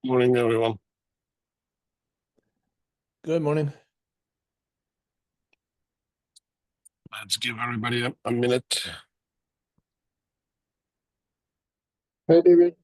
Morning, everyone. Good morning. Let's give everybody a minute. Hey, David.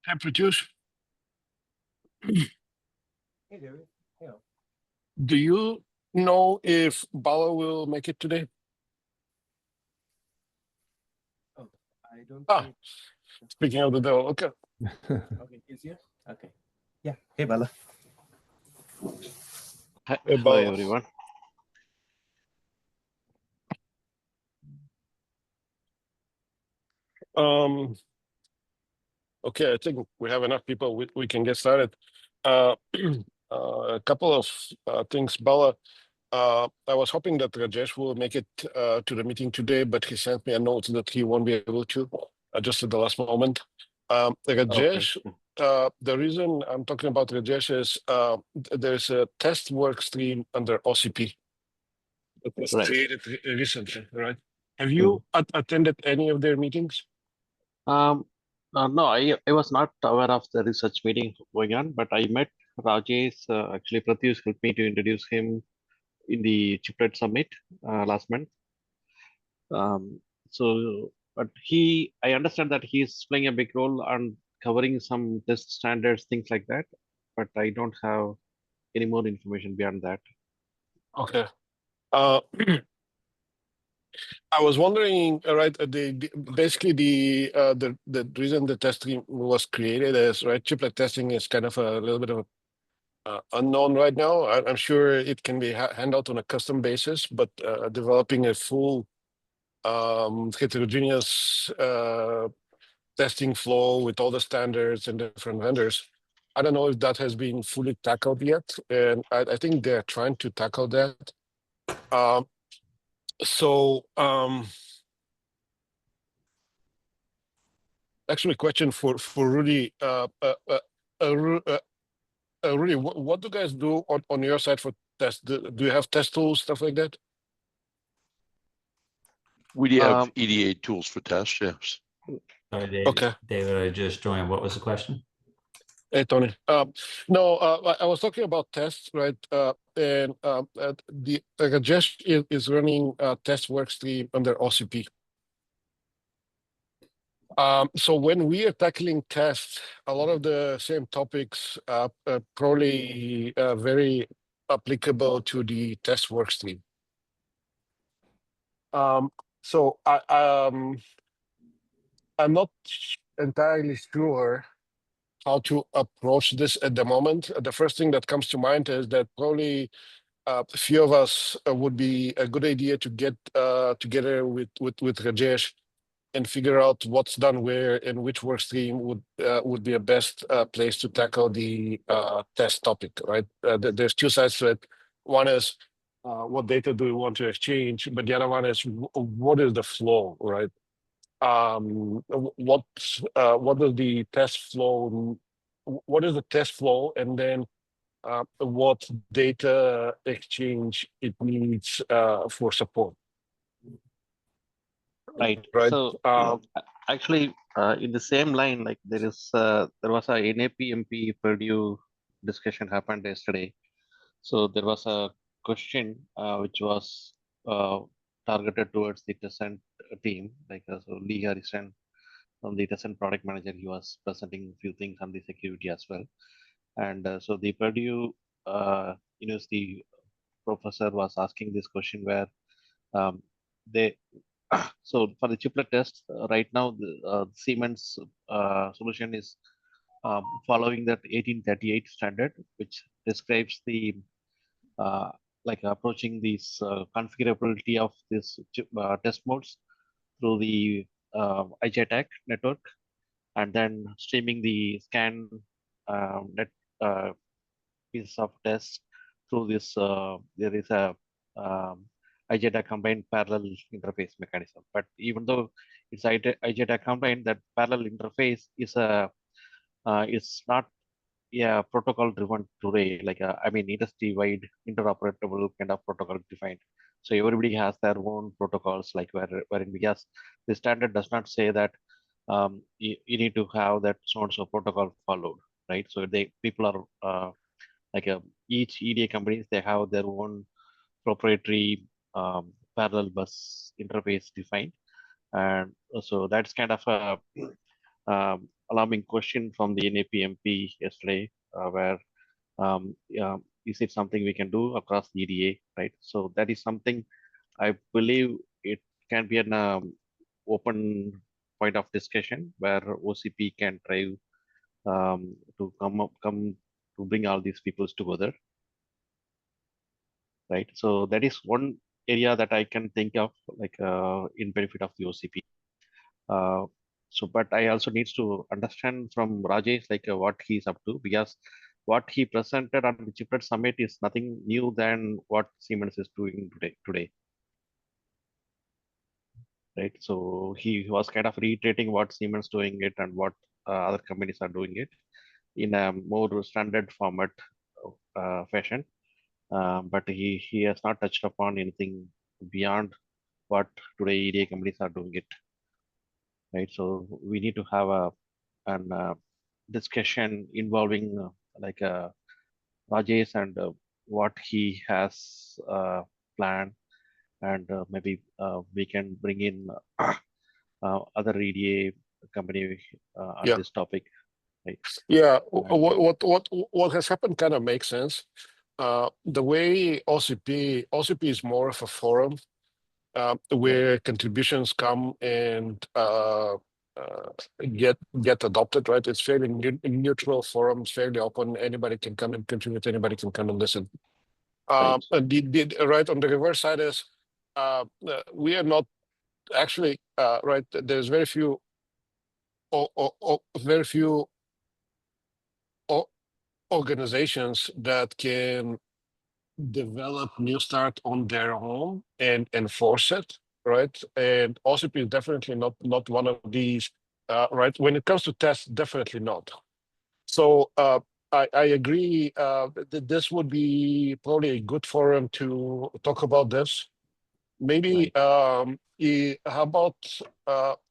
Hey, Pratyush, Hey, David. Yeah. do you know if Bala will make it today? Oh, I don't Ah, see. speaking of the devil, okay. Okay, is here? Okay. Yeah. Hey, Bala. Hi, Hey, hello Bala. everyone. Okay, I think we have enough people. We can get started. Uh, a couple of things, Bala. I was hoping that Rajesh will make it to the meeting today, but he sent me a note that he won't be able to just at the last moment. Rajesh, the reason I'm talking about Rajesh is there's a test work stream under OCP that was Right. created recently, right? Have you attended any of their meetings? No, I was not aware of the research meeting going on, but I met Rajesh. Actually, Pratyush helped me to introduce him in the Chiplet Summit last month. But I understand that he's playing a big role on covering some test standards, things like that. But I don't have any more information beyond that. Okay. Uh, I was wondering, right? Basically the reason the testing was created is right. Chiplet testing is kind of a little bit of unknown right now. I'm sure it can be handled on a custom basis, but developing a full heterogeneous testing flow with all the standards and different vendors, I don't know if that has been fully tackled yet, and I think they're trying to tackle that. Actually, question for Rudy. Rudy, what do you guys do on your side for test? Do you have test tools, stuff like that? We do have Um, EDA tools for tests, yes. Sorry, David. Okay. David, I just joined. What was the question? Hey, Tony. No, I was talking about tests, right? And the Rajesh is running a test workstream under OCP. So when we are tackling tests, a lot of the same topics are probably very applicable to the test workstream. So I'm not entirely sure how to approach this at the moment. The first thing that comes to mind is that probably a few of us would be a good idea to get together with Rajesh and figure out what's done where and which work stream would be a best place to tackle the test topic, right? There's two sides to it. One is what data do we want to exchange, but the other one is what is the flow, right? What is the test flow? What is the test flow, and then what data exchange it needs for support? right. Right. So actually, in the same line, like there was a NAPMP Purdue discussion happened yesterday. So there was a question which was targeted towards the Tessent team. Like so Lee Harrison from the Tessent product manager, he was presenting a few things on the security as well. And so the Purdue University professor was asking this question where they so for the chiplet test right now the Siemens solution is following that 1838 standard, which describes the like approaching this configurability of this test modes through the IJTAC network, and then streaming the scan net piece of test through this. There is a IJTAC combined parallel interface mechanism. But even though it's IJTAC combined, that parallel interface is not protocol driven today. Like I mean, industry wide interoperable kind of protocol defined. So everybody has their own protocols, like wherein because the standard does not say that you need to have that so and so protocol followed, right? So people are like each EDA companies, they have their own proprietary parallel bus interface defined, and so that's kind of a alarming question from the NAPMP yesterday, where is it something we can do across the EDA, right? So that is something I believe it can be an open point of discussion where OCP can drive to come to bring all these peoples together, right? So that is one area that I can think of, like in benefit of the OCP. So, but I also needs to understand from Rajesh, like what he's up to, because what he presented on the Chiplet Summit is nothing new than what Siemens is doing today. Right. So he was kind of reiterating what Siemens doing it and what other companies are doing it in a more standard format fashion. But he has not touched upon anything beyond what today EDA companies are doing it. Right. So we need to have an discussion involving like Rajesh and what he has planned, and maybe we can bring in other EDA company on Yeah. this topic. Right. Yeah, And, what has happened kind of makes sense. The way OCP is more of a forum where contributions come and get adopted, right? It's fairly neutral forum, it's fairly open. Anybody can come and contribute. Anybody can come and listen. Right. And right on the reverse side is we are not actually right. There's very few organizations that can develop New Start on their own and enforce it, right? And OCP is definitely not one of these, right? When it comes to tests, definitely not. So I agree that this would be probably a good forum to talk about this. Maybe how about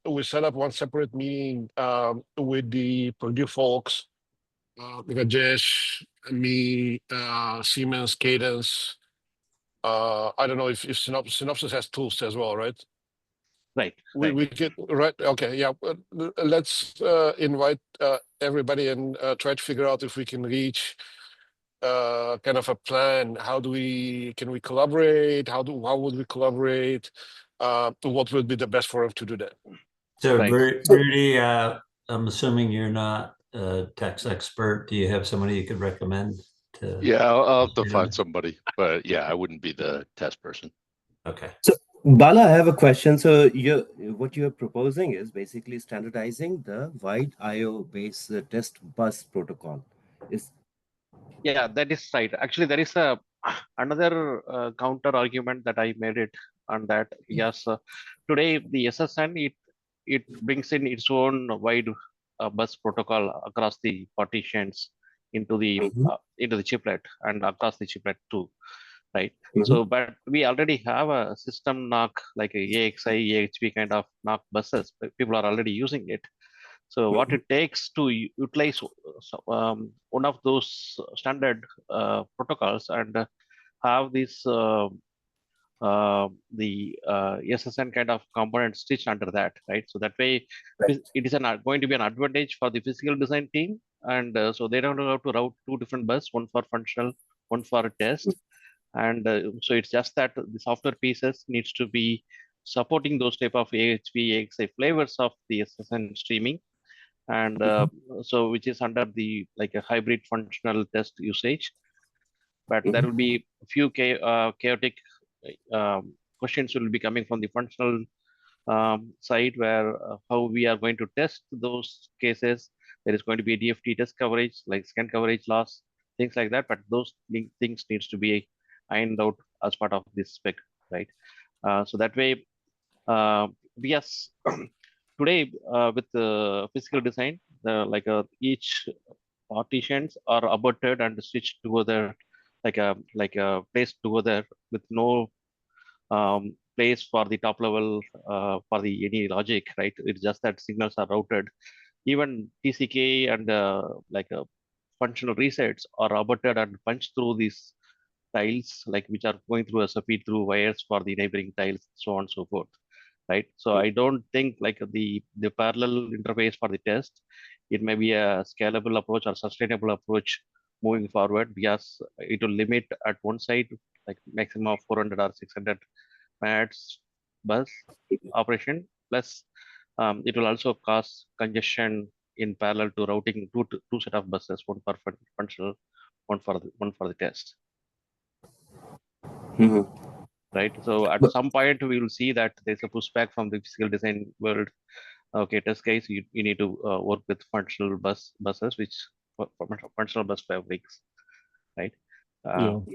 we set up one separate meeting with the Purdue folks, Rajesh, me, Siemens, Cadence. I don't know if Synopsys has tools as well, right? right. We get right. Okay, yeah. Let's invite everybody and try to figure out if we can reach kind of a plan. Can we collaborate? How would we collaborate? What would be the best forum to do that? So, Right. Rudy, I'm assuming you're not a tax expert. Do you have somebody you could recommend? Yeah, I'll have to find somebody, but yeah, I wouldn't be the test person. Okay. So, Bala, I have a question. So, what you're proposing is basically standardizing the wide I/O based test bus protocol. Yeah, that is right. Actually, there is a another counter argument that I made it on that. Yes, today the SSN it brings in its own wide bus protocol across the partitions into the chiplet and across the chiplet too, right? So, but we already have a system NOC like a AXI, AHP kind of NOC buses. People are already using it. So what it takes to utilize one of those standard protocols and have this the SSN kind of component stitched under that, right? So that way, it is going to be an advantage for the physical design team, and so they don't have to route two different bus, one for functional, one for test, and so it's just that the software pieces needs to be supporting those type of AHP, AXA flavors of the SSN streaming, and so which is under the like a hybrid functional test usage. But there will be a few chaotic questions will be coming from the functional side, where how we are going to test those cases. There is going to be a DFT test coverage, like scan coverage loss, things like that. But those things needs to be ironed out as part of this spec, right? So that way, yes, today with the physical design, each partitions are abutted and stitched together, like a placed together with no place for the top level for the any logic, right? It's just that signals are routed. Even TCK and functional resets are abutted and punched through these tiles, like which are going through SFP through wires for the neighboring tiles, so on and so forth, right? So I don't think like the parallel interface for the test, it may be a scalable approach or sustainable approach moving forward, because it will limit at one side like maximum of 400 or 600 MHz bus operation, plus it will also cause congestion in parallel to routing two set of buses, one for functional, one for the test. Right. So at some point we will see that there's a pushback from the physical design world. Okay, test case, you need to work with functional buses, which functional bus fabrics, right?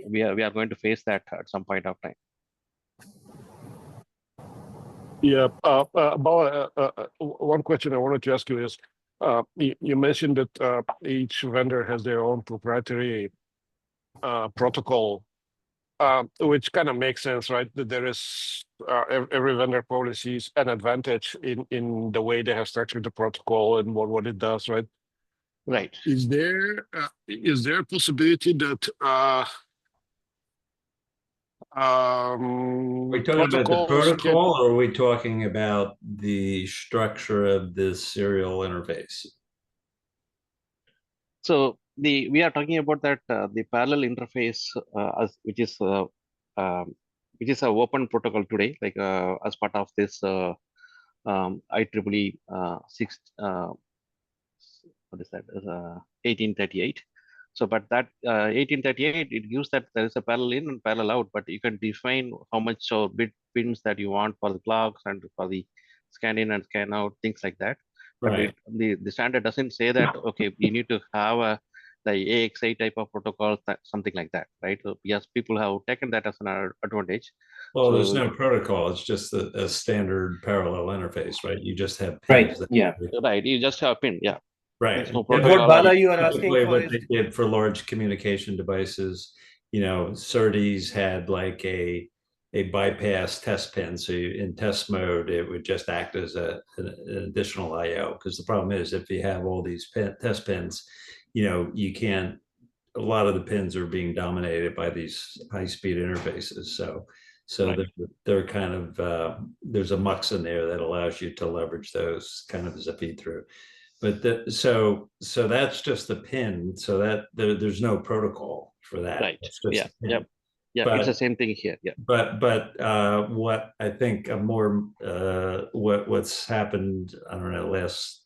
We are going to face that at some point of time. Yeah. About one question I wanted to ask you is, you mentioned that each vendor has their own proprietary protocol, which kind of makes sense, right? That there is every vendor probably sees an advantage in the way they have structured the protocol and what it does, right? Right. Is there a possibility that Are we talking about the protocol, or are we talking about the structure of this serial interface? So we are talking about that the parallel interface, which is an open protocol today, like as part of this IEEE 6. What is that? 1838. So, but that 1838, it gives that there is a parallel in and parallel out, but you can define how much or bit pins that you want for the clocks and for the scan in and scan out, things like that. But the standard doesn't say that, okay, you need to have the AXA type of protocol, something like that, right? So yes, people have taken that as an advantage. Well, so, there's no protocol. It's just a standard parallel interface, right? You just have pins. Right. Yeah. Right. You just have a pin. Yeah. Right. No what Bala you are asking for what they did for large communication devices, SerDes had like a bypass test pin. So in test mode, it would just act as an additional IO. Because the problem is, if you have all these test pins, you can't. A lot of the pins are being dominated by these high-speed interfaces. So right. they're kind of there's a mux in there that allows you to leverage those kind of as a feed through. But so that's just the pin. So that there's no protocol for that. Right. Yeah. Yep. Yeah. But, it's the same thing here. Yeah. But what I think more what's happened, I don't know, last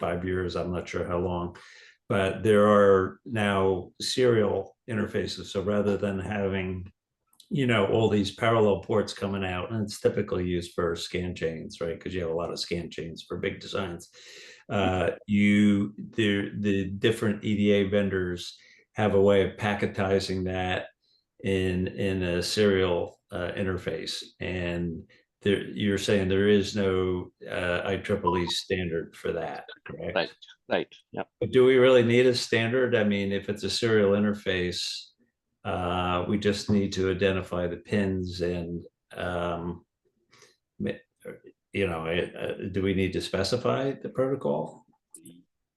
5 years, I'm not sure how long, but there are now serial interfaces. So rather than having all these parallel ports coming out, and it's typically used for scan chains, right? Because you have a lot of scan chains for big designs. The different EDA vendors have a way of packetizing that in a serial interface, and you're saying there is no IEEE standard for that, correct? Right. Yeah. But do we really need a standard? I mean, if it's a serial interface, we just need to identify the pins, and do we need to specify the protocol?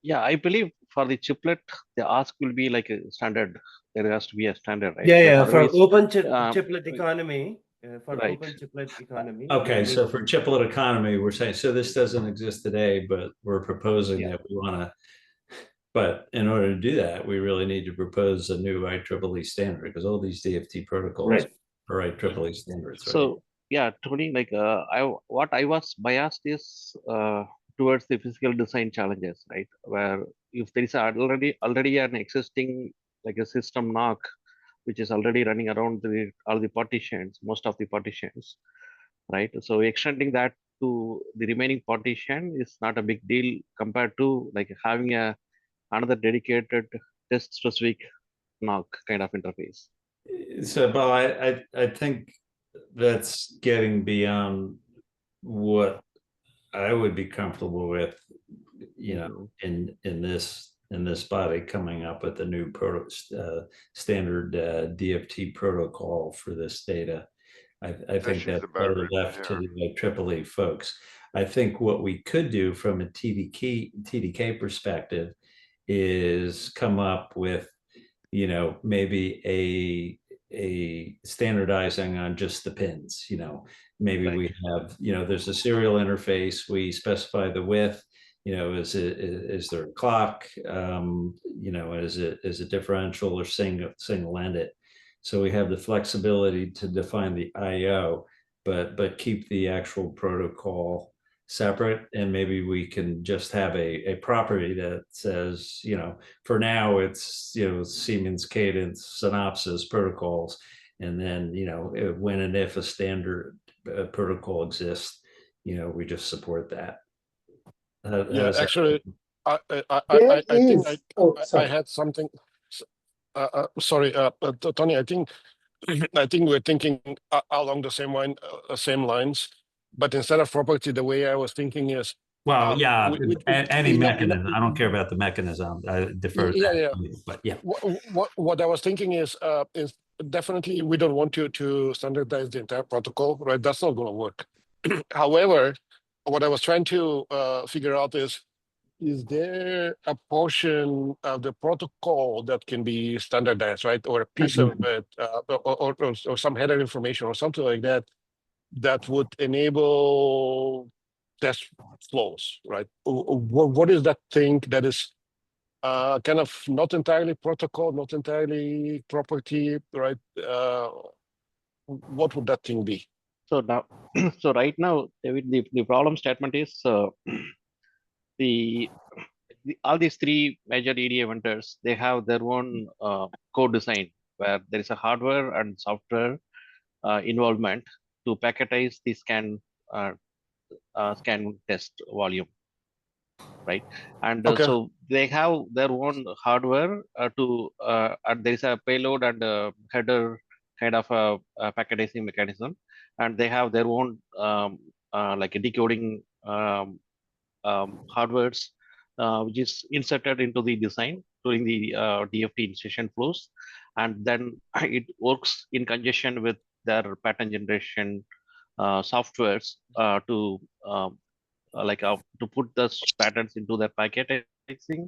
Yeah, I believe for the chiplet, the ask will be like a standard. There has to be a standard, right? Yeah, yeah. For open chiplet economy, for Right. open chiplet economy. Okay, we so need- for chiplet economy, we're saying, so this doesn't exist today, but we're proposing Yeah. that we want to, but in order to do that, we really need to propose a new IEEE standard because all these DFT protocols Right. are IEEE standards, right? So yeah, Tony, like what I was biased is towards the physical design challenges, right? Where if there is already an existing like a system knock, which is already running around all the partitions, most of the partitions, right? So extending that to the remaining partition is not a big deal compared to like having another dedicated test specific knock kind of interface. So, Bo, I think that's getting beyond what I would be comfortable with, you know, in this body coming up with a new standard DFT protocol for this data. I think just that's about better right left to there. the IEEE folks. I think what we could do from a TDK perspective is come up with, you know, maybe a standardizing on just the pins, you know, maybe Right. we have, you know, there's a serial interface, we specify the width, you know, is there a clock, you know, is it differential or single-ended? So we have the flexibility to define the IO, but keep the actual protocol separate, and maybe we can just have a property that says, you know, for now it's, you know, Siemens Cadence Synopsys protocols, and then, you know, when and if a standard protocol exists, you know, we just support that. How Yeah, does that- actually, There I think is, oh, I sorry. had something. Sorry, Tony. I think we're thinking along the same lines, but instead of property, the way I was thinking is, Well, yeah, any you know, mechanism. I don't care about the mechanism. I defer to yeah, that, yeah. but yeah. What I was thinking is definitely we don't want you to standardize the entire protocol, right? That's not going to work. However, what I was trying to figure out is there a portion of the protocol that can be standardized, right? Or a piece of it, or some header information or something like that, that would enable test flows, right? What is that thing that is kind of not entirely protocol, not entirely property, right? What would that thing be? So now, so right now, David, the problem statement is the all these three major EDA vendors, they have their own code design where there is a hardware and software involvement to packetize the scan test volume, right? And Okay. so they have their own hardware and there is a payload and a header kind of a packetizing mechanism, and they have their own like a decoding hardwares which is inserted into the design during the DFT insertion flows, and then it works in conjunction with their pattern generation softwares to put the patterns into the packetizing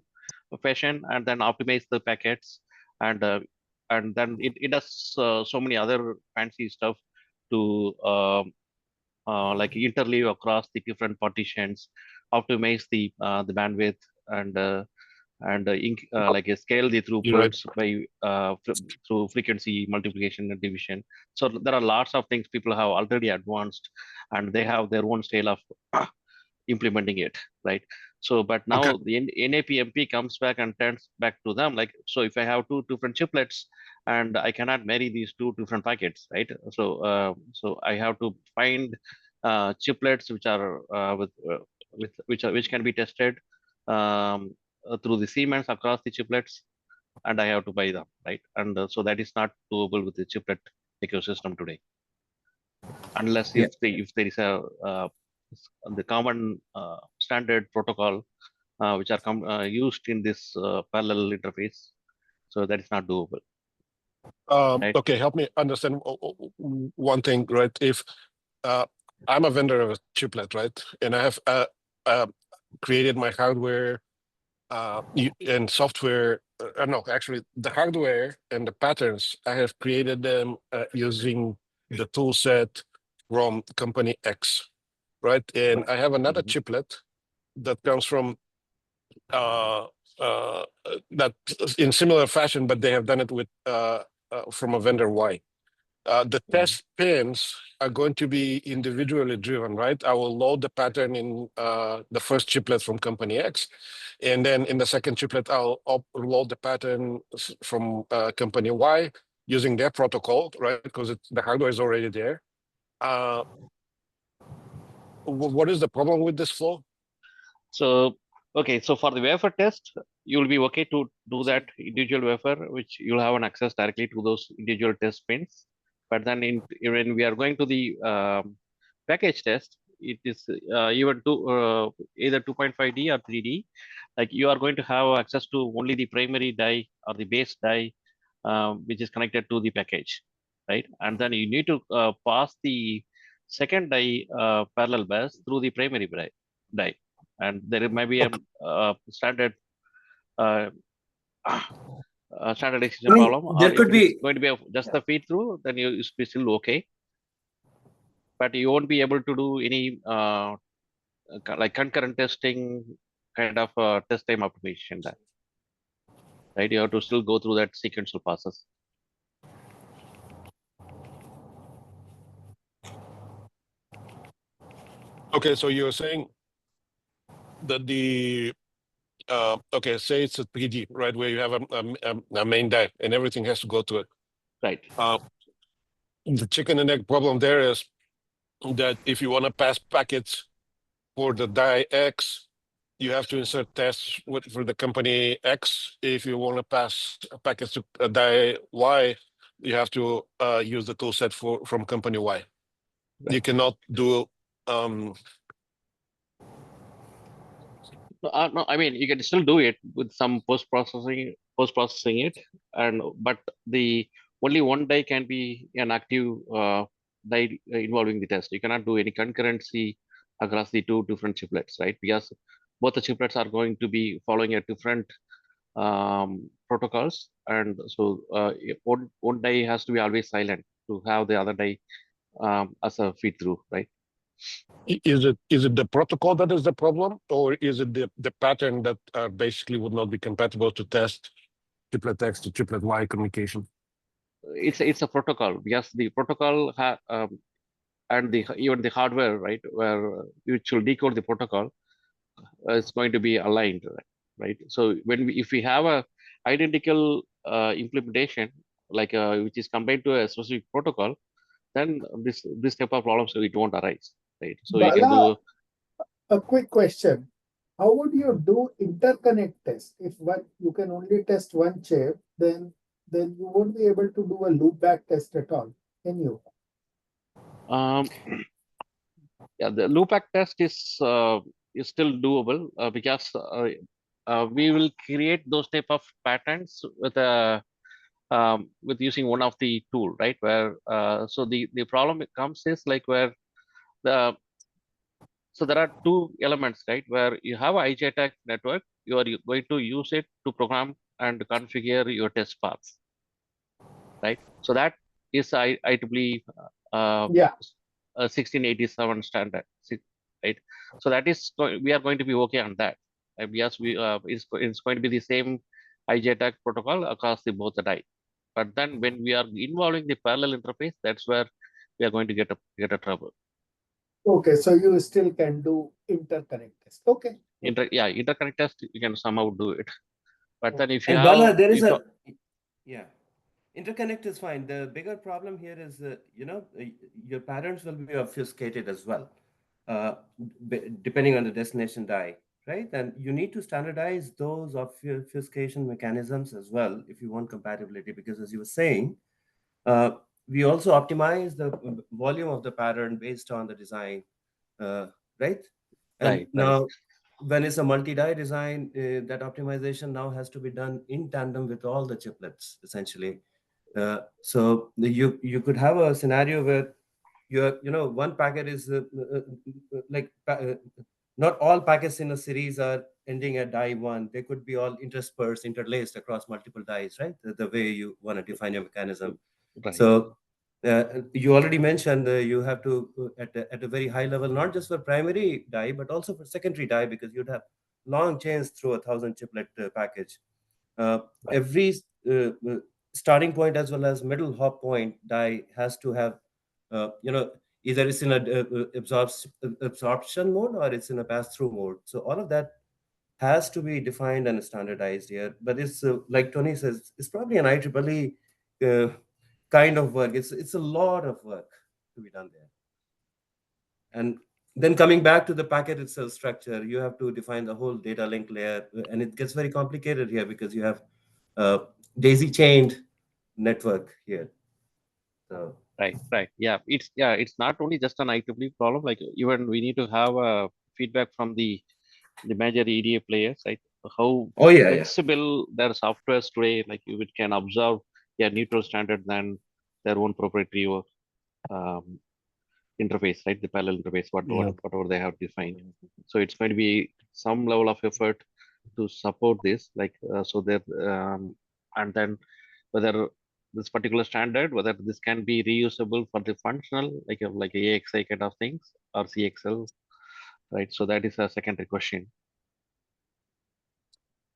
fashion and then optimize the packets, and then it does so many other fancy stuff to like interleave across the different partitions, optimize the bandwidth, and like scale the Right. throughputs by through frequency multiplication and division. So there are lots of things people have already advanced, and they have their own style of implementing it, right? So, but now Okay. the NAPMP comes back and turns back to them like, so if I have two different chiplets and I cannot marry these two different packets, right? So I have to find chiplets which are which can be tested through the Siemens across the chiplets, and I have to buy them, right? And so that is not doable with the chiplet ecosystem today, unless Yeah. if there is a the common standard protocol which are used in this parallel interface. So that is not doable. Right. Okay, help me understand one thing, right? If I'm a vendor of a chiplet, right, and I have created my hardware and software. No, actually, the hardware and the patterns I have created them using the tool set from company X, right? And I have another chiplet that comes from that in similar fashion, but they have done it with from a vendor Y. The test pins are going to be individually driven, right? I will load the pattern in the first chiplet from company X, and then in the second chiplet, I'll load the pattern from company Y using their protocol, right? Because the hardware is already there. What is the problem with this flow? So, okay, so for the wafer test, you'll be okay to do that individual wafer, which you'll have an access directly to those individual test pins. But then when we are going to the package test, it is even to either 2.5D or 3D, like you are going to have access to only the primary die or the base die, which is connected to the package, right? And then you need to pass the second die parallel bus through the primary die, and there may be a standard uh, standardization I mean, problem, or there if could it is be, going to be just the feed through, then you be still okay, but you won't be able to do any like concurrent testing kind of test time optimization there, right? You have to still go through that sequential process. Okay, so you're saying that the okay, say it's a 3D, right, where you have a main die and everything has to go to it. Right. The chicken and egg problem there is that if you want to pass packets for the die X, you have to insert tests for the company X. If you want to pass packets to die Y, you have to use the tool set from company Y. Right. You cannot do No, I mean you can still do it with some post processing it, and but the only one die can be an active die involving the test. You cannot do any concurrency across the two different chiplets, right? Because both the chiplets are going to be following a different protocols, and so one die has to be always silent to have the other die as a feed through, right? Is it the protocol that is the problem, or is it the pattern that basically would not be compatible to test chiplet X to chiplet Y communication? It's a protocol, because the protocol and even the hardware, right, where which will decode the protocol, is going to be aligned, right? So if we have a identical implementation, like which is combined to a specific protocol, then this type of problems, it won't arise, right? So you can do a quick question. How would you do interconnect test? If you can only test one chip, then you won't be able to do a loopback test at all, can you? yeah, the loopback test is still doable, because we will create those type of patterns with using one of the tool, right? Where so the problem comes is like where so there are two elements, right? Where you have a IJTAG network, you are going to use it to program and configure your test paths, right? So that is IEEE Yeah. 1687 standard, right? So that is we are going to be okay on that. Yes, it's going to be the same IJTAG protocol across both the die. But then when we are involving the parallel interface, that's where we are going to get a trouble. Okay, so you still can do interconnect test. Okay. Interconnect test, you can somehow do it. But then if you and have, Bala, there is interconnect is fine. The bigger problem here is, your patterns will be obfuscated as well, depending on the destination die, right? And you need to standardize those obfuscation mechanisms as well if you want compatibility, because as you were saying, we also optimize the volume of the pattern based on the design, right? And now, when it's a multi-die design, that optimization now has to be done in tandem with all the chiplets, essentially. So you could have a scenario where one packet is not all packets in a series are ending at die one. They could be all interlaced across multiple dies, right? The way you want to define your mechanism. Right. So You already mentioned you have to at a very high level, not just for primary die, but also for secondary die, because you'd have long chains through 1,000 chiplet package. Every starting point as well as middle hop point die has to have, either it's in a absorption mode or it's in a pass-through mode. So all of that has to be defined and standardized here. But it's like Tony says, it's probably an IEEE kind of work. It's a lot of work to be done there. And then coming back to the packet itself structure, you have to define the whole data link layer, and it gets very complicated here because you have daisy chained network here. So Right. Yeah, it's not only just an IEEE problem. Like even we need to have a feedback from the major EDA players, right? How flexible their softwares today, like it can observe a neutral standard than their own proprietary um, interface, right? The parallel interface, whatever they have defined. So it's going to be some level of effort to support this, like so that and then whether this particular standard, whether this can be reusable for the functional, like AXI kind of things, or CXL, right? So that is a secondary question.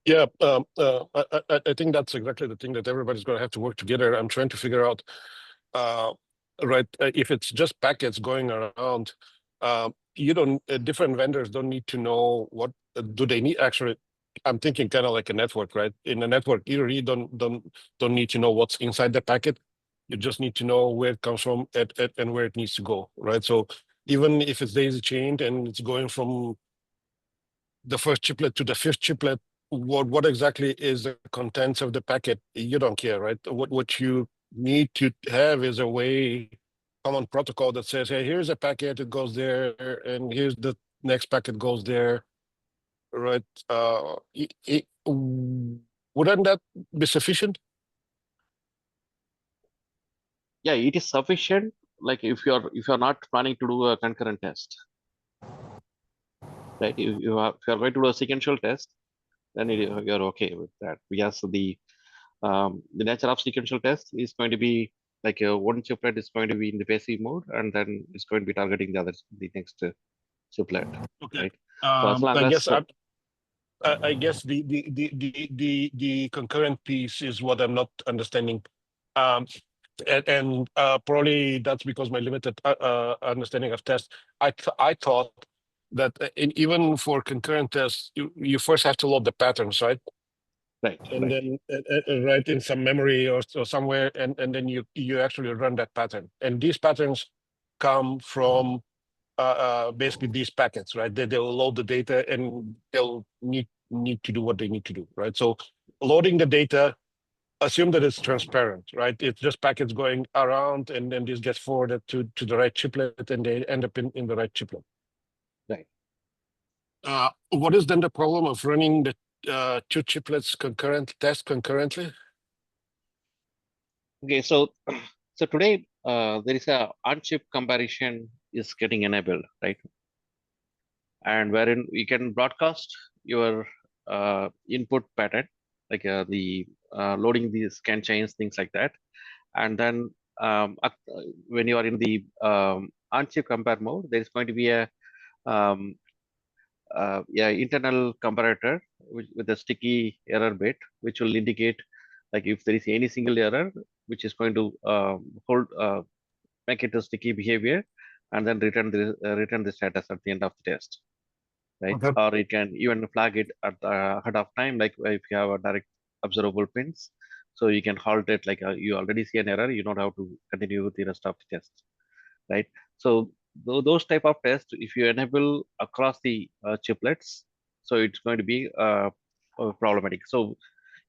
Yeah, I think that's exactly the thing that everybody's going to have to work together. I'm trying to figure out, right, if it's just packets going around, you don't, different vendors don't need to know what do they need. Actually, I'm thinking kind of like a network, right? In a network, you really don't need to know what's inside the packet. You just need to know where it comes from and where it needs to go, right? So even if it's daisy chained and it's going from the first chiplet to the fifth chiplet, what exactly is the contents of the packet? You don't care, right? What you need to have is a way, common protocol that says, hey, here's a packet, it goes there, and here's the next packet goes there, right? Wouldn't that be sufficient? Yeah, it is sufficient. Like if you're not planning to do a concurrent test, right? If you're going to do a sequential test, then you're okay with that. Because the nature of sequential test is going to be like one chiplet is going to be in the passive mode, and then it's going to be targeting the next chiplet, Okay. right? So as long as I guess the concurrent piece is what I'm not understanding. And probably that's because my limited understanding of tests. I thought that even for concurrent tests, you first have to load the patterns, right? right, And then write in some memory or somewhere, and then you actually run that pattern. And these patterns come from basically these packets, right? They'll load the data and they'll need to do what they need to do, right? So loading the data, assume that it's transparent, right? It's just packets going around, and then this gets forwarded to the right chiplet, and they end up in the right chiplet. Right. What is then the problem of running the two chiplets test concurrently? Okay, so today there is a on-chip comparison is getting enabled, right? And wherein you can broadcast your input pattern, like the loading the scan chains, things like that. And then when you are in the on-chip compare mode, there is going to be a internal comparator with a sticky error bit, which will indicate like if there is any single error, which is going to make it a sticky behavior, and then return the status at the end of the test, right? Okay. Or it can even flag it at ahead of time, like if you have a direct observable pins, so you can halt it. Like you already see an error, you know how to continue with the rest of the test, right? So those type of tests, if you enable across the chiplets, so it's going to be problematic. So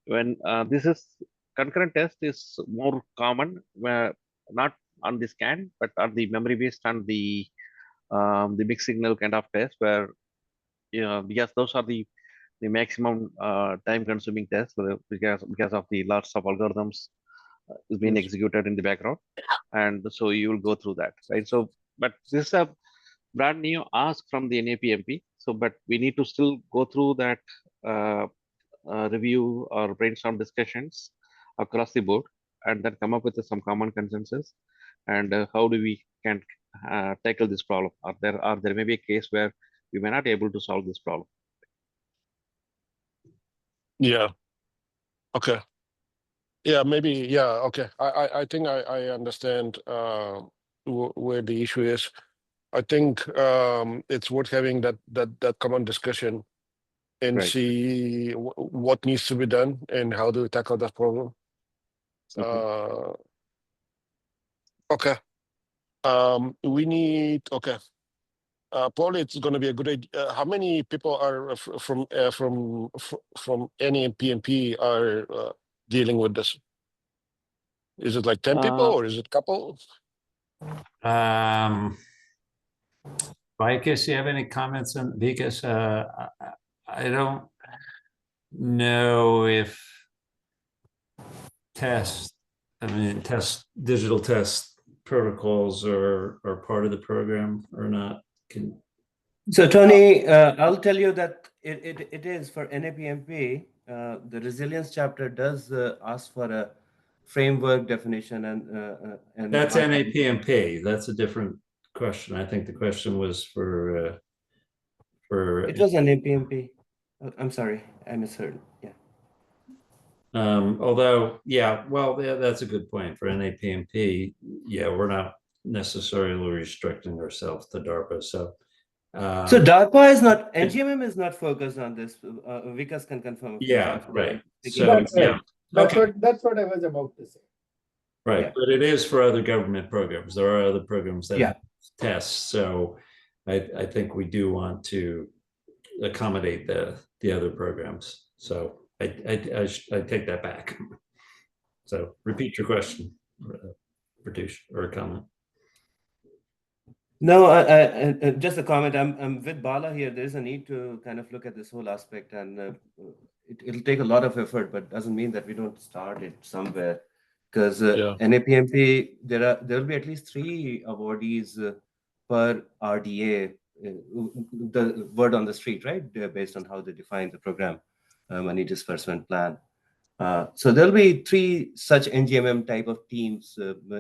when this is concurrent test is more common, where not on the scan, but on the memory based and the mixed signal kind of test, where because those are the maximum time consuming tests, because of the lots of algorithms is being executed in the background, and so you will go through that, right? So but this is a brand new ask from the NAPMP, so but we need to still go through that review or brainstorm discussions across the board, and then come up with some common consensus, and how do we can tackle this problem? Are there may be a case where we may not be able to solve this problem? Yeah. Okay. Yeah, maybe. Yeah. Okay. I think I understand where the issue is. I think it's worth having that common discussion and Right. see what needs to be done and how do we tackle that problem. Okay. We need. Okay. Probably it's going to be a good idea. How many people are from any PNP are dealing with this? Is it like 10 people or is it couple? Vikas, you have any comments on Vikas? I don't know if digital test protocols are part of the program or not. So Tony, I'll tell you that it is for NAPMP. The resilience chapter does ask for a framework definition and That's NAPMP. That's a different question. I think the question was for it was NAPMP. I'm sorry, I misheard. Yeah. Although, yeah, well, that's a good point for NAPMP. Yeah, we're not necessarily restricting ourselves to DARPA. So DARPA is not, NGMM is not focused on this. Vikas can confirm. Yeah, right. So That's right. yeah, That's what I was about to say. right. Yeah. But it is for other government programs. There are other programs that Yeah. have tests. So I think we do want to accommodate the other programs. So I take that back. So repeat your question, Pratyush, or a comment. No, just a comment. I'm with Bala here. There is a need to kind of look at this whole aspect, and it'll take a lot of effort, but doesn't mean that we don't start it somewhere. Because NAPMP, there will be at least 3 awardees per RDA. The word on the street, right? Based on how they define the program, money disbursement plan. So there'll be 3 such NGMM type of teams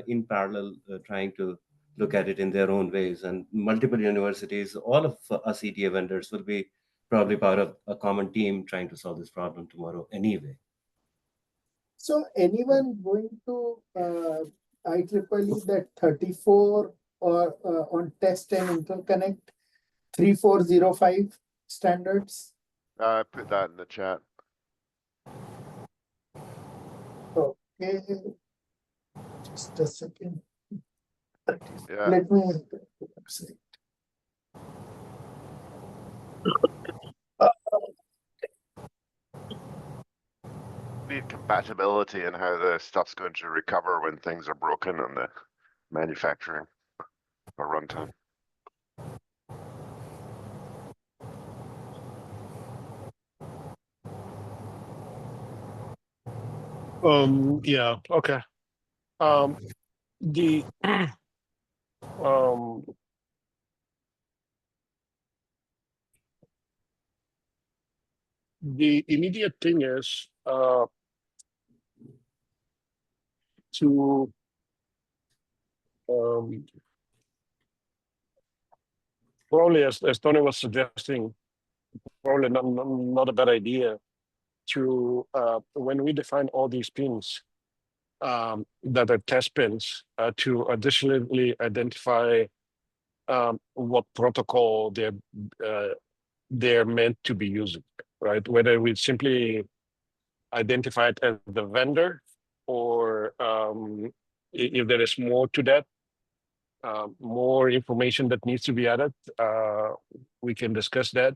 in parallel trying to look at it in their own ways, and multiple universities, all of us EDA vendors will be probably part of a common team trying to solve this problem tomorrow anyway. So anyone going to IEEE that 34 or on test and interconnect 3405 standards? I put that in the chat. Okay, just a second. Yeah. Let me see. Need compatibility in how the stuff's going to recover when things are broken on the manufacturing or runtime. Yeah. Okay. The the immediate thing is to probably, as Tony was suggesting, probably not a bad idea to when we define all these pins that are test pins to additionally identify what protocol they're meant to be using, right? Whether we simply identify it as the vendor or if there is more to that, more information that needs to be added, we can discuss that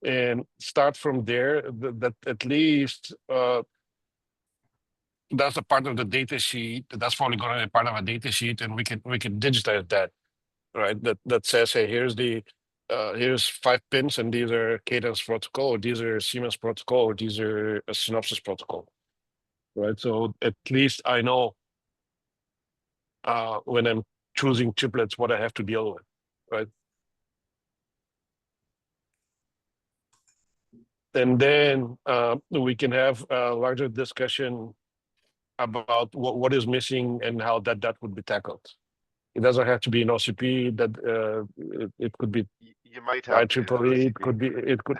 and start from there. That at least that's a part of the data sheet. That's probably going to be part of a data sheet, and we can digitize that, right? That says, hey, here's 5 pins, and these are Cadence protocol, or these are Siemens protocol, or these are a Synopsys protocol, right? So at least I know when I'm choosing chiplets what I have to deal with, right? And then we can have a larger discussion about what is missing and how that would be tackled. It doesn't have to be an OCP. That it could be You might have to use an IEEE. It OCP. could be. It could.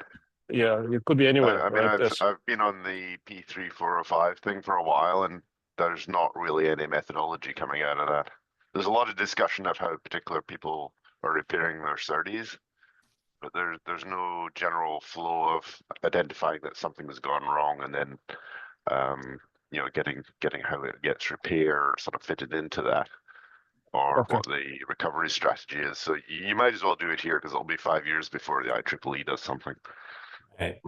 Yeah, it could be anywhere. I mean, right? I've been on the P3405 thing for a while, and there's not really any methodology coming out of that. There's a lot of discussion of how particular people are repairing their SerDes, but there's no general flow of identifying that something has gone wrong and then you know, getting how it gets repaired sort of fitted into that, or Okay. what the recovery strategy is. So you might as well do it here because it'll be 5 years before the IEEE does something. Right.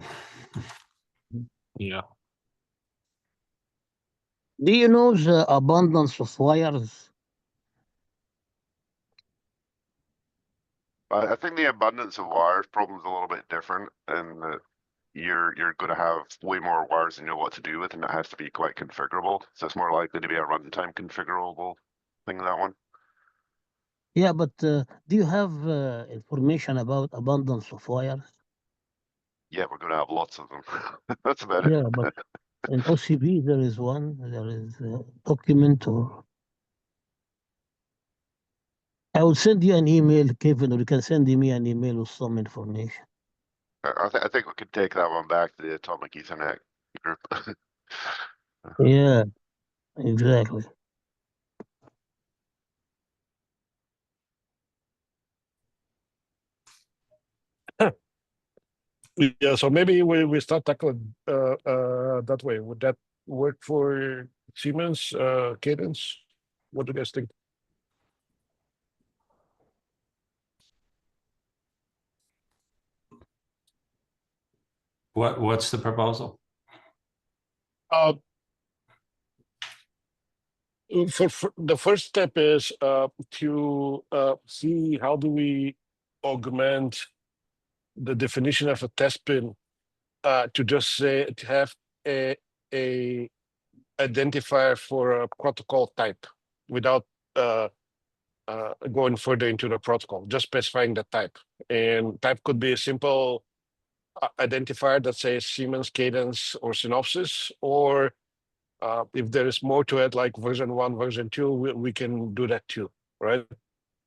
Yeah. Do you know the abundance of wires? I think the abundance of wires problem is a little bit different, and that you're going to have way more wires than you know what to do with, and it has to be quite configurable. So it's more likely to be a runtime configurable thing. That one. Yeah, but do you have information about abundance of wires? Yeah, we're going to have lots of them. That's about it. Yeah, but in OCP there is one. There is a document, or I will send you an email, Kevin, or you can send me an email with some information. I think we could take that one back to the Atomic Ethernet group. Yeah, exactly. Yeah. So maybe we start tackling that way. Would that work for Siemens Cadence? What do you guys think? What's the proposal? For the first step is to see how do we augment the definition of a test pin to just say to have a identifier for a protocol type without going further into the protocol, just specifying the type. And type could be a simple identifier that says Siemens, Cadence, or Synopsys, or if there is more to it, like version 1, version 2, we can do that too, right?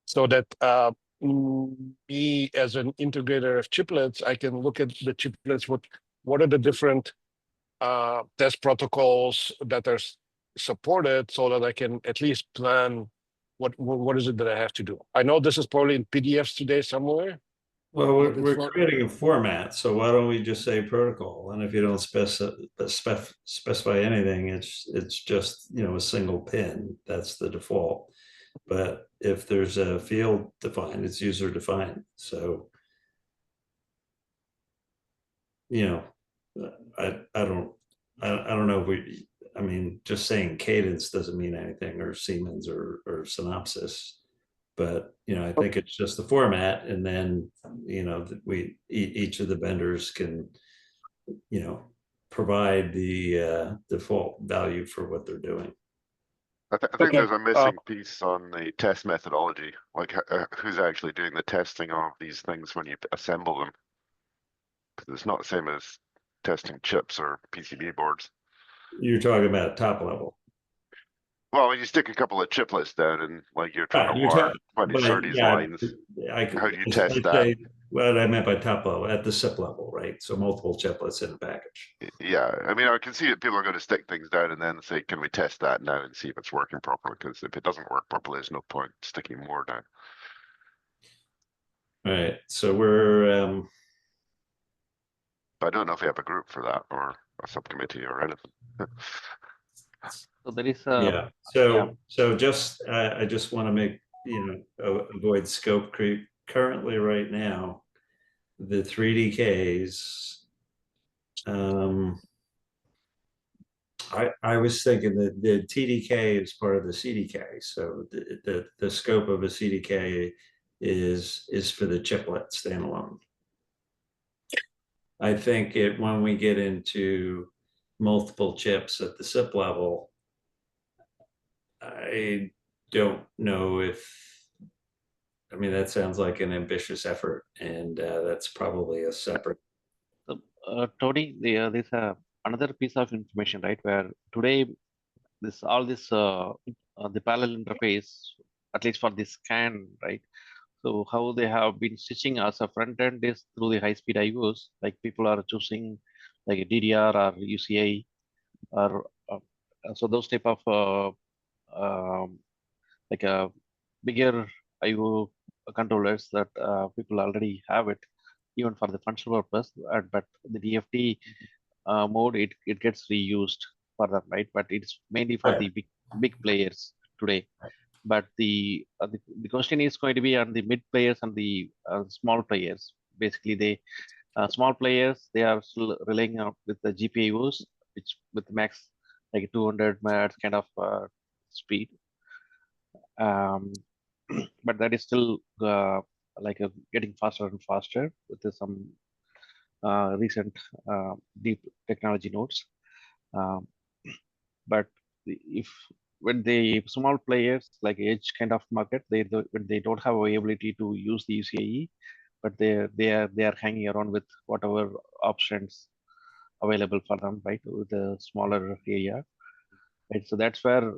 So that me as an integrator of chiplets, I can look at the chiplets. What are the different test protocols that are supported, so that I can at least plan what is it that I have to do. I know this is probably in PDFs today somewhere. Well, But it's we're not- creating a format, so why don't we just say protocol? And if you don't specify anything, it's just, you know, a single pin. That's the default. But if there's a field defined, it's user defined. So, you know, I don't know if we, I mean, just saying Cadence doesn't mean anything, or Siemens or Synopsys. But, you know, I think it's just the format, and then, you know, each of the vendors can, you know, provide the default value for what they're doing. I think Okay, there's a missing piece on the test methodology, like who's actually doing the testing of these things when you assemble them. Because it's not the same as testing chips or PCB boards. You're talking about top level. Well, when you stick a couple of chiplets down and like you're trying to You're wire talking, 20 SerDes lines, how do you test that? Say, what I meant by top level, at the SIP level, right? So multiple chiplets in a package. Yeah, I mean, I can see that people are going to stick things down and then say, can we test that now and see if it's working properly? Because if it doesn't work properly, there's no point sticking more down. All right, so we're But I don't know if we have a group for that or a subcommittee or anything. So there is yeah. So just I just want to make, you know, avoid scope creep. Currently, right now, the 3DKs. I was thinking that the TDK is part of the CDK, so the scope of a CDK is for the chiplet standalone. I think when we get into multiple chips at the SIP level, I don't know if, I mean, that sounds like an ambitious effort, and that's probably a separate. Tony, there's another piece of information, right? Where today, the parallel interface at least for the scan, right? So how they have been stitching as a front end is through the high-speed IOs, like people are choosing like a DDR or UCI or so those type of like a bigger IO controllers that people already have it, even for the functional purpose. But the DFT mode, it gets reused for that, right? But it's mainly for the big players today. But the question is going to be on the mid players and the small players. Basically, they small players, they are still relying on with the GPUs, which with max like 200 megahertz kind of speed. But that is still like getting faster and faster with some recent deep technology nodes. But if when the small players like edge kind of market, when they don't have ability to use the UCIe, but they are hanging around with whatever options available for them, right, with the smaller area, right? So that's where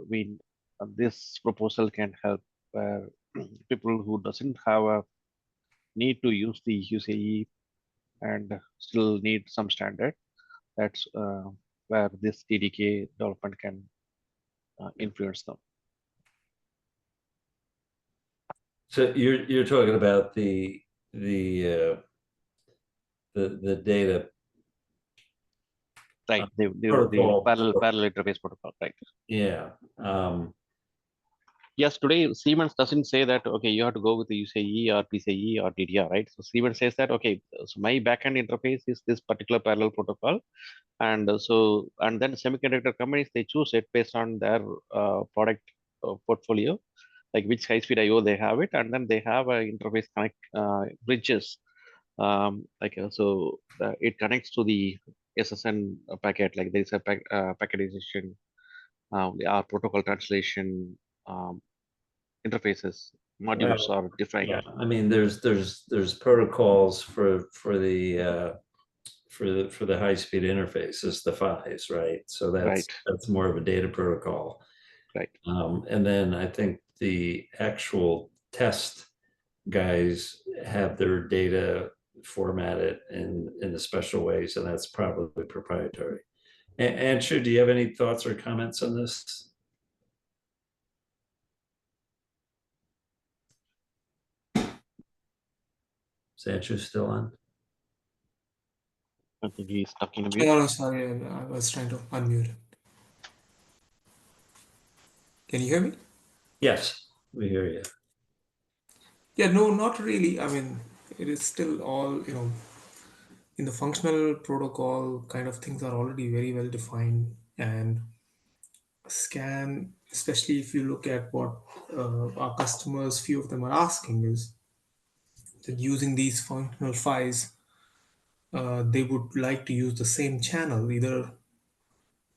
this proposal can help, where people who doesn't have a need to use the UCIe and still need some standard. That's where this TDK development can influence them. So you're talking about the data, right? The protocol. parallel interface protocol, right? Yeah. Yes, today Siemens doesn't say that, okay, you have to go with the UCIe or PCIe or DDR, right? So Siemens says that, okay, so my backend interface is this particular parallel protocol. And and then semiconductor companies, they choose it based on their product portfolio, like which high-speed IO they have it, and then they have a interface connect bridges, it connects to the SSN packet, like there's a packetization, our protocol translation interfaces modules are defined. Yeah, I mean, there's protocols for the high speed interfaces, the PHYs, right? So that's more of a data protocol, right? And then I think the actual test guys have their data formatted in a special way, so that's probably proprietary. Anshu, do you have any thoughts or comments on this? Is Anshu still on? I think he's stuck in a mute. No, sorry, I was trying to unmute. Can you hear me? Yes, we hear you. Yeah, no, not really. I mean, it is still all, in the functional protocol kind of things are already very well defined. And scan, especially if you look at what our customers, few of them are asking, is that using these functional files, they would like to use the same channel, either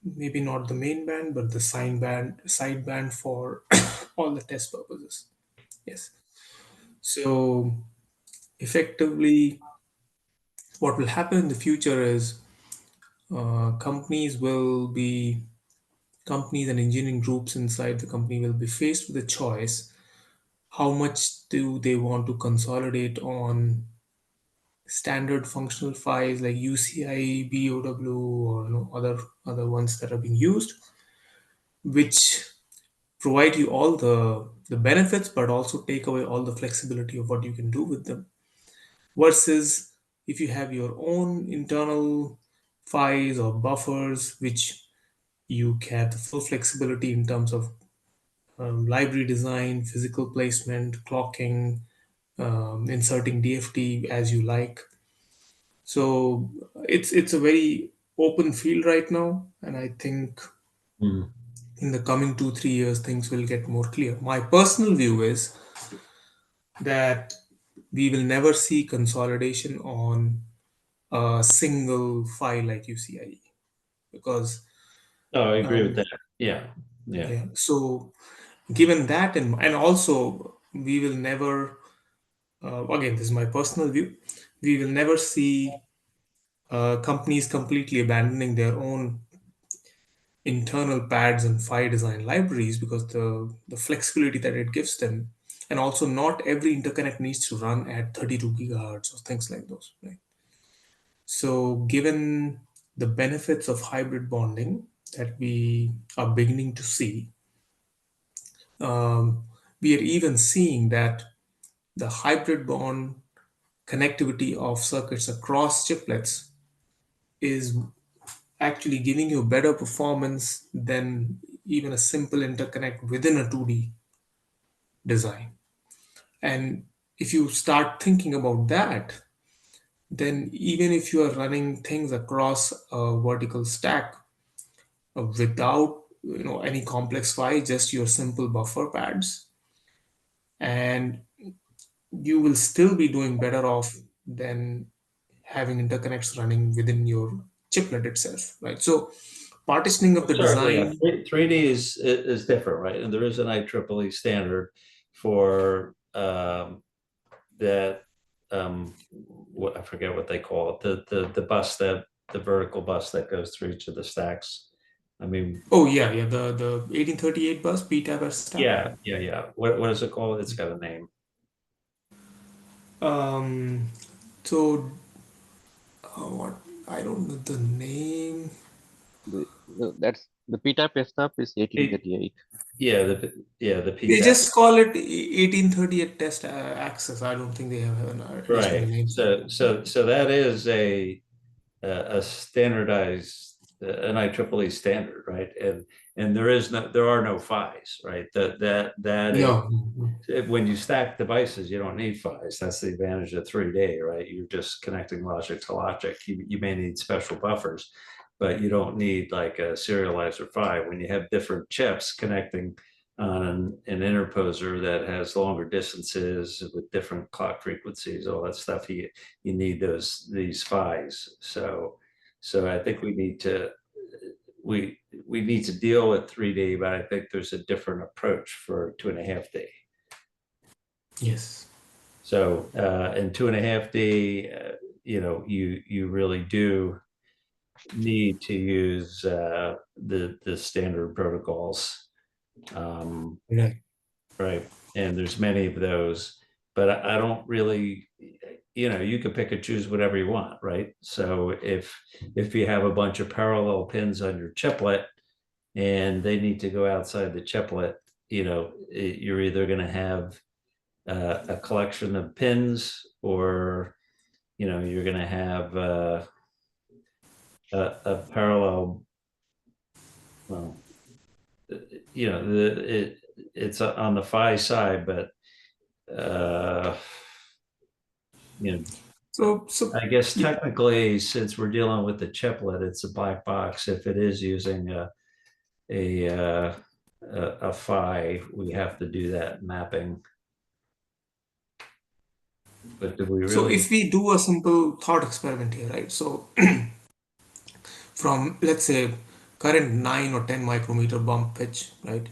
maybe not the main band, but the side band for all the test purposes. Yes. So effectively, what will happen in the future is companies and engineering groups inside the company will be faced with a choice. How much do they want to consolidate on standard functional files like UCI, BOW, or other ones that are being used, which provide you all the benefits, but also take away all the flexibility of what you can do with them. Versus if you have your own internal files or buffers, which you have the full flexibility in terms of library design, physical placement, clocking, inserting DFT as you like. So it's a very open field right now, and I think in the coming 2-3 years things will get more clear. My personal view is that we will never see consolidation on a single file like UCIe, because Oh, I agree with that. Yeah. So given that, and also we will never, again, this is my personal view, we will never see companies completely abandoning their own internal pads and PHY design libraries because the flexibility that it gives them. And also not every interconnect needs to run at 32 gigahertz or things like those, right? So given the benefits of hybrid bonding that we are beginning to see, we are even seeing that the hybrid bond connectivity of circuits across chiplets is actually giving you better performance than even a simple interconnect within a 2D design. And if you start thinking about that, then even if you are running things across a vertical stack without any complex PHY, just your simple buffer pads, and you will still be doing better off than having interconnects running within your chiplet itself, right? So partitioning of the Sure, yeah. design. 3D is different, right? And there is an IEEE standard for that. What I forget what they call it. The bus that the vertical bus that goes through each of the stacks. I mean, Oh yeah, the 1838 bus PTAB stack. yeah. What is it called? It's got a name. So what, I don't know the name. That's the PTAP stop is 1838. Yeah, the They PTAB. just call it 1838 test access. I don't think they have an additional Right. name. So that is a standardized an IEEE standard, right? And there are no PHYs, right? That is, No. when you stack devices, you don't need PHYs. That's the advantage of 3D, right? You're just connecting logic to logic. You may need special buffers, but you don't need like a serializer PHY. When you have different chips connecting on an interposer that has longer distances with different clock frequencies, all that stuff, you need these PHYs. So I think we need to deal with 3D, but I think there's a different approach for 2.5D. Yes. So in 2.5D, you really do need to use the standard protocols, right? And there's many of those, but I don't really, you can pick and choose whatever you want, right? So if you have a bunch of parallel pins on your chiplet and they need to go outside the chiplet, you're either going to have a collection of pins, or you're going to have a parallel. Well, it's on the PHY side, but So I guess technically, since we're dealing with the chiplet, it's a black box. If it is using a PHY, we have to do that mapping. But do we really? So if we do a simple thought experiment here, right? So from, let's say, current 9 or 10 micrometer bump pitch, right?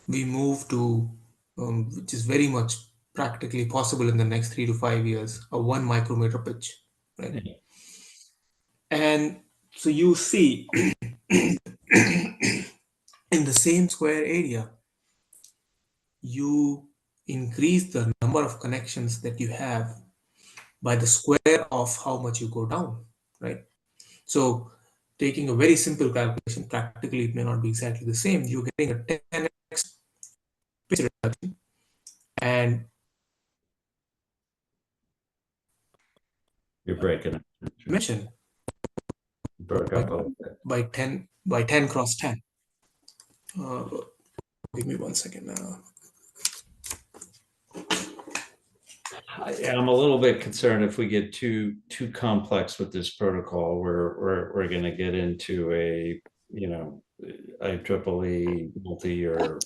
We move to, which is very much practically possible in the next 3 to 5 years, a 1 micrometer pitch, right? Yeah. And so you see in the same square area, you increase the number of connections that you have by the square of how much you go down, right? So taking a very simple calculation, practically it may not be exactly the same. You're getting a 10x pitch reduction, and You're breaking it. dimension Broke up a little bit. by 10 cross 10. Give me 1 second now. I'm a little bit concerned if we get too complex with this protocol, we're going to get into a IEEE multi-year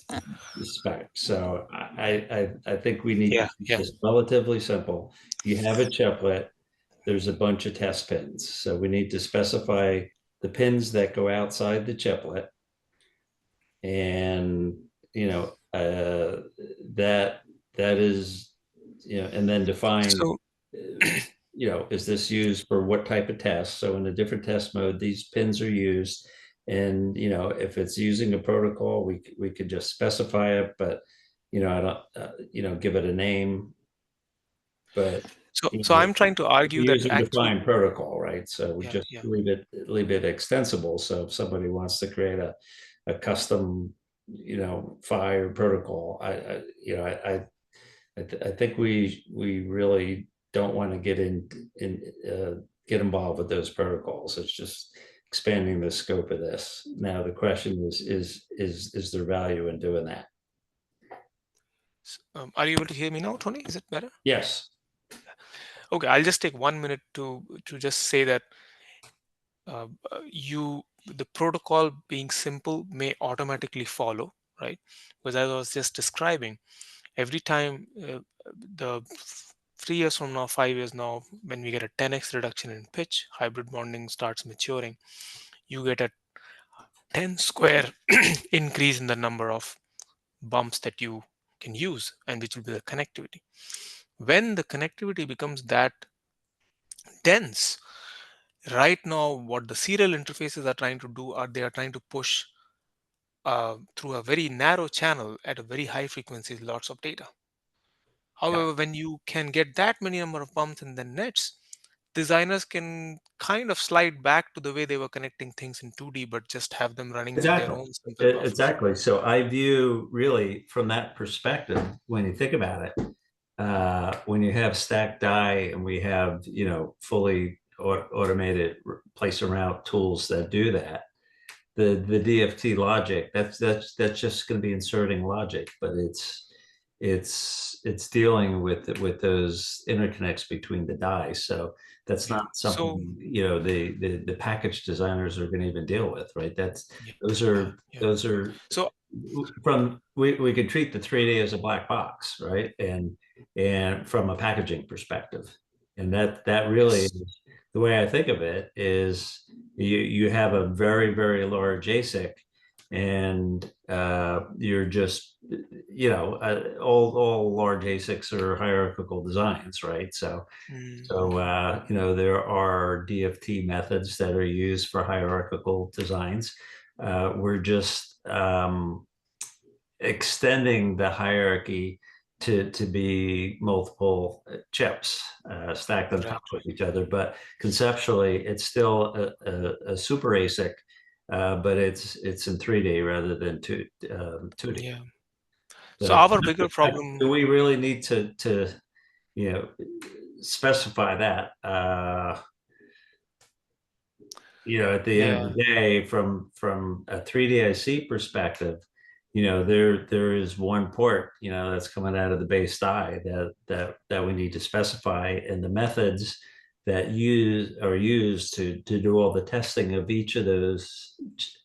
spec. So I think we need to keep this relatively simple. You have a chiplet, there's a bunch of test pins. So we need to specify the pins that go outside the chiplet, and that is, and then define, So, is this used for what type of test? So in a different test mode, these pins are used. And if it's using a protocol, we could just specify it, but I don't give it a name. But So I'm trying to argue that user actually, defined protocol, right? So we yeah, just yeah. leave it extensible. So if somebody wants to create a custom fire protocol, I think we really don't want to get involved with those protocols. It's just expanding the scope of this. Now the question is there value in doing that? Are you able to hear me now, Tony? Is it better? Yes. Okay, I'll just take 1 minute to just say that the protocol being simple may automatically follow, right? Because as I was just describing, every time the 3 years from now, 5 years now, when we get a 10x reduction in pitch, hybrid bonding starts maturing, you get a 10 square increase in the number of bumps that you can use, and which will be the connectivity. When the connectivity becomes that dense, right now what the serial interfaces are trying to do are they are trying to push through a very narrow channel at a very high frequency lots of data. However, when you can get that many number of bumps in the nets, designers can kind of slide back to the way they were connecting things in 2D, but just have them running in their own simple buffers. Exactly. So I view really from that perspective, when you think about it, when you have stacked die and we have, fully automated place and route tools that do that, the DFT logic, that's just going to be inserting logic, but it's dealing with those interconnects between the die. So that's not something the package designers are going to even deal with, right? Those are so we could treat the 3D as a black box, right? And from a packaging perspective, and that really is the way I think of it. Is you have a very, very large ASIC, and you're just all large ASICs are hierarchical designs, right? So there are DFT methods that are used for hierarchical designs. We're just extending the hierarchy to be multiple chips stacked on top of each other. But conceptually, it's still a super ASIC, but it's in 3D rather than 2D. Yeah. So our bigger problem. Do we really need to specify that? At the end of the day, from a 3D IC perspective, there is one port, that's coming out of the base die that we need to specify, and the methods that are used to do all the testing of each of those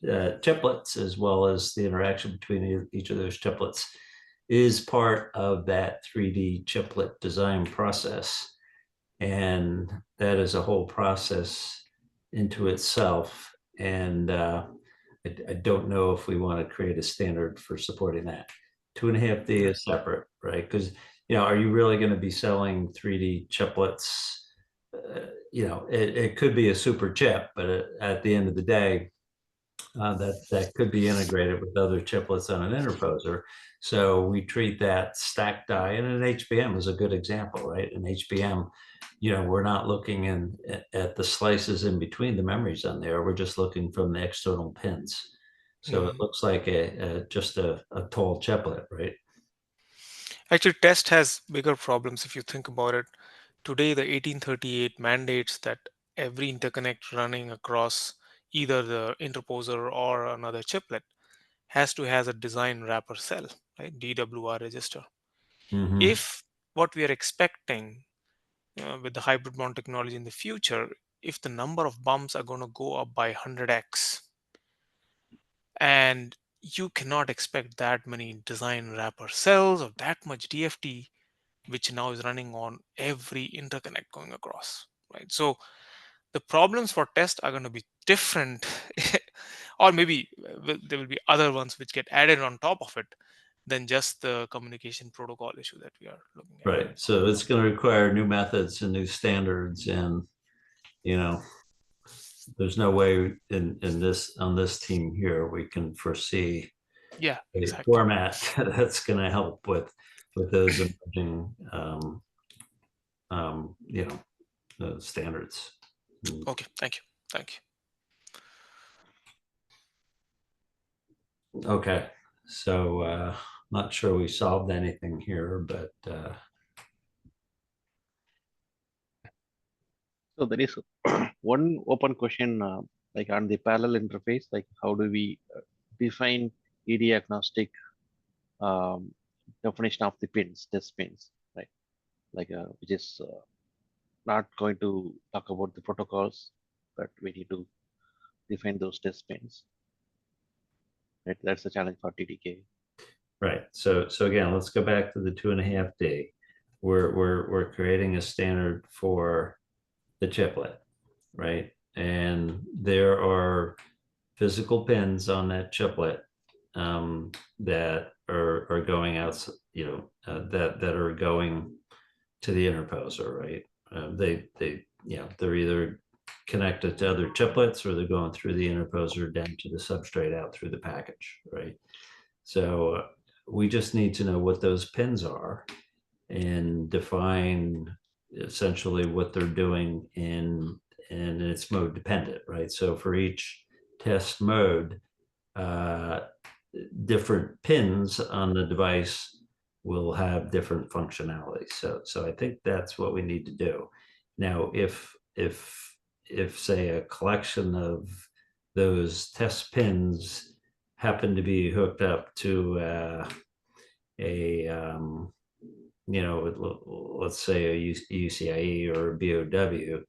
chiplets, as well as the interaction between each of those chiplets, is part of that 3D chiplet design process. And that is a whole process into itself. And I don't know if we want to create a standard for supporting that. 2.5D is separate, right? Because are you really going to be selling 3D chiplets? It could be a super chip, but at the end of the day, that could be integrated with other chiplets on an interposer. So we treat that stacked die, and an HBM is a good example, right? An HBM, we're not looking at the slices in between the memories on there. We're just looking from the external pins. So it looks like just a tall chiplet, right? Actually, test has bigger problems if you think about it. Today, the 1838 mandates that every interconnect running across either the interposer or another chiplet has to has a design wrapper cell, right? DWR register. If what we are expecting with the hybrid bond technology in the future, if the number of bumps are going to go up by 100x, and you cannot expect that many design wrapper cells or that much DFT, which now is running on every interconnect going across, right? So the problems for test are going to be different, or maybe there will be other ones which get added on top of it than just the communication protocol issue that we are looking at. Right. So it's going to require new methods and new standards, and there's no way in this on this team here we can foresee Yeah, a exactly. format that's going to help with those emerging standards. Okay, thank you. Okay, so not sure we solved anything here, but So there is one open question, like on the parallel interface, like how do we define ED agnostic definition of the pins, test pins, right? Like which is not going to talk about the protocols, but we need to define those test pins. Right, that's a challenge for TDK. right. So again, let's go back to the 2.5D. We're creating a standard for the chiplet, right? And there are physical pins on that chiplet that are going out, that are going to the interposer, right? They're either connected to other chiplets or they're going through the interposer down to the substrate out through the package, right? So we just need to know what those pins are and define essentially what they're doing and it's mode dependent, right? So for each test mode, different pins on the device will have different functionality. So I think that's what we need to do. Now, if say a collection of those test pins happen to be hooked up to let's say a UCIe or a BOW,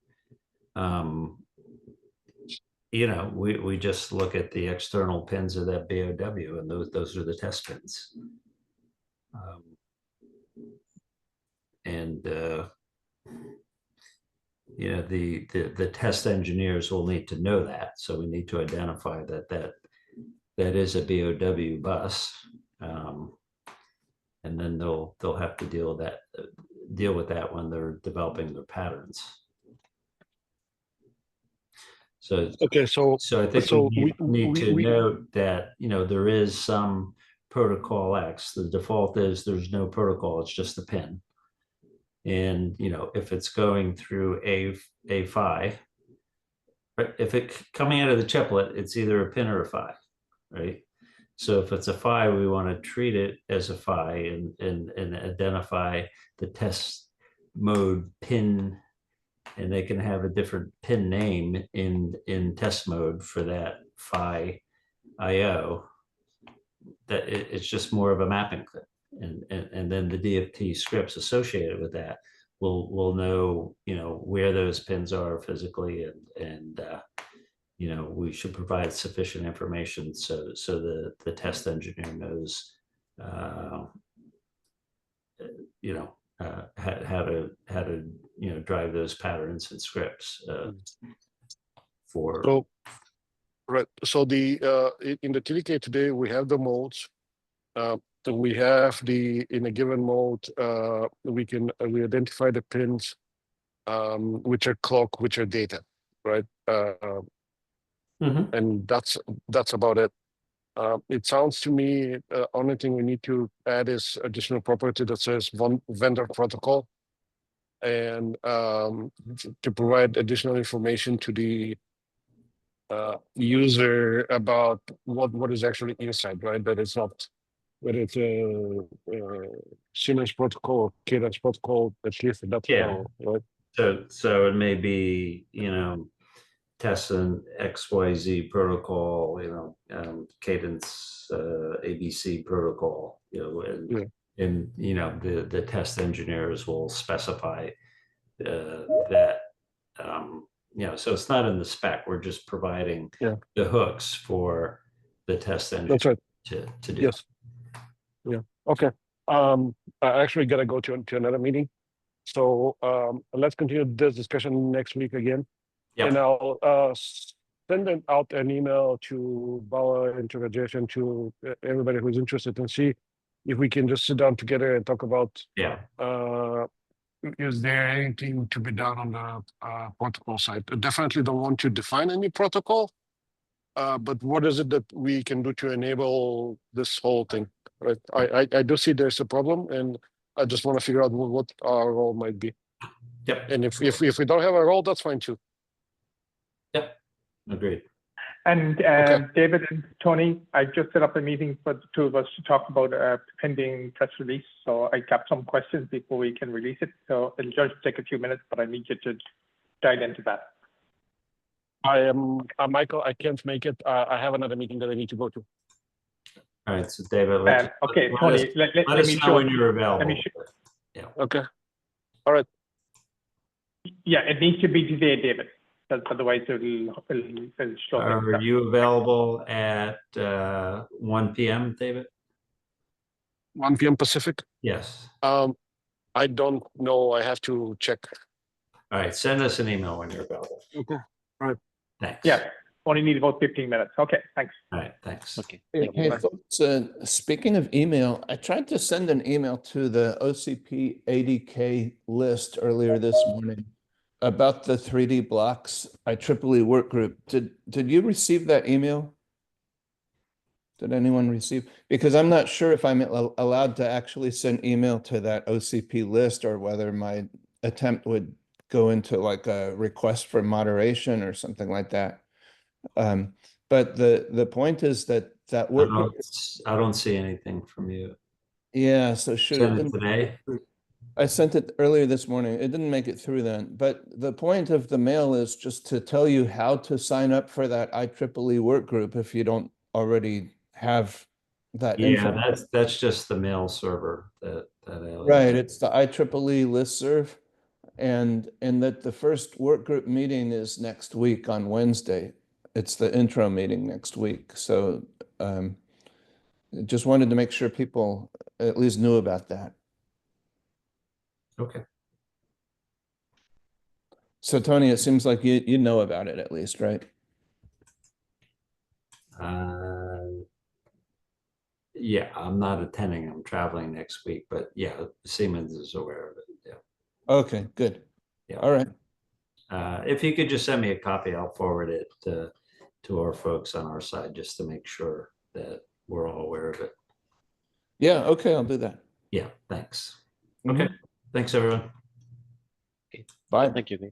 we just look at the external pins of that BOW, and those are the test pins. The test engineers will need to know that, so we need to identify that is a BOW bus, and then they'll have to deal with that when they're developing their patterns. So Okay, so I think so we need to note that there is some protocol X. The default is there's no protocol; it's just the pin. And if it's going through a PHY, right? If it coming out of the chiplet, it's either a pin or a PHY, right? So if it's a PHY, we want to treat it as a PHY and identify the test mode pin, and they can have a different pin name in test mode for that PHY IO. That it's just more of a mapping clip, and then the DFT scripts associated with that will know where those pins are physically, and we should provide sufficient information so the test engineer knows how to drive those patterns and scripts for. So, right. So in the TDK today we have the modes. We have in a given mode we identify the pins, which are clock, which are data, right? And that's about it. It sounds to me only thing we need to add is additional property that says vendor protocol, and to provide additional information to the user about what is actually inside, right? That it's not whether it's a Siemens protocol or Cadence protocol, at least that's all, right? So it may be test an XYZ protocol, Cadence ABC protocol, and the test engineers will specify that. So it's not in the spec. We're just providing the hooks for the test engineer. That's right. To do. Yes. Yeah. Okay. I actually gotta go to another meeting, so let's continue this discussion next week again. Yep. And I'll send out an email to Bauer and to Rajesh and to everybody who's interested, and see if we can just sit down together and talk about is there anything to be done on the protocol side? I definitely don't want to define any protocol, but what is it that we can do to enable this whole thing? Right, I do see there's a problem, and I just want to figure out what our role might be. Yep. And if we don't have a role, that's fine too. Yep. Agreed. And Okay. David and Tony, I just set up a meeting for the two of us to talk about a pending press release. So I got some questions before we can release it. So it'll just take a few minutes, but I need you to dive into that. I am Michael. I can't make it. I have another meeting that I need to go to. All right, so David, Okay, Tony, let us me know show when you're available. let me Okay. All right. Yeah, it needs to be today, David. Because otherwise it'll slow Are things down. you available at 1 p.m., David? 1 p.m. Pacific. Yes. I don't know. I have to check. All right, send us an email when you're available. Okay. All right. Thanks. Yeah, only need about 15 minutes. Okay, thanks. All right, thanks. Okay. Hey, Thank you. folks, speaking of email, I tried to send an email to the OCP 80K list earlier this morning about the 3D blocks IEEE work group. Did you receive that email? Did anyone receive? Because I'm not sure if I'm allowed to actually send email to that OCP list or whether my attempt would go into like a request for moderation or something like that. But the point is that work group. I don't see anything from you. Yeah, so should Send it today. I sent it earlier this morning. It didn't make it through then. But the point of the mail is just to tell you how to sign up for that IEEE work group if you don't already have that info. Yeah, that's just the mail server that Right, it's the IEEE listserv, and that the first work group meeting is next week on Wednesday. It's the intro meeting next week. So just wanted to make sure people at least knew about that. Okay. So Tony, it seems like you know about it at least, right? Yeah, I'm not attending. I'm traveling next week, but yeah, Siemens is aware of it. Yeah. Okay, good. Yeah. All right. If you could just send me a copy, I'll forward it to our folks on our side just to make sure that we're all aware of it. Yeah, okay, I'll do that. Yeah, thanks. Okay, thanks everyone. Bye. Thank you.